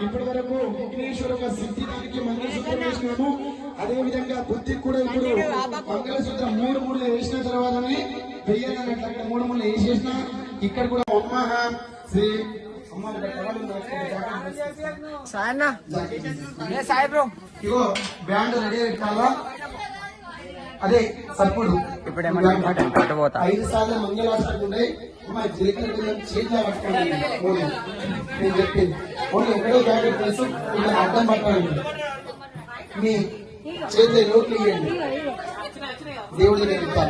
ఇప్పటి వరకు విఘ్నేశ్వర సిద్ధిదానికి మంగళసూత్రం వేసినాము. అదే విధంగా బుద్ధికి కూడా ఇప్పుడు మంగళసూత్రం 3 ముళ్ళు వేసిన తర్వాతనే వెయ్యాలన్నట్లు అక్కడ 3 ముళ్ళు వేసేసిన. ఇక్కడ కూడా శ్రీ ఇగో బ్యాండ్ రెడీ పెట్టాలా. అదే సప్పుడు ఇప్పుడు 5 సార్లు మంగళాష్టమి ఉన్నాయి. జీలకర్ర చేతిలో పట్టుకోండి. నేను చెప్పింది ఓన్లీ ఒకటే జాకెట్ వేసి ఇలా అర్థం పట్టాలండి. మీ చేతిలో నోట్లు ఇవ్వండి. దేవుడి దగ్గర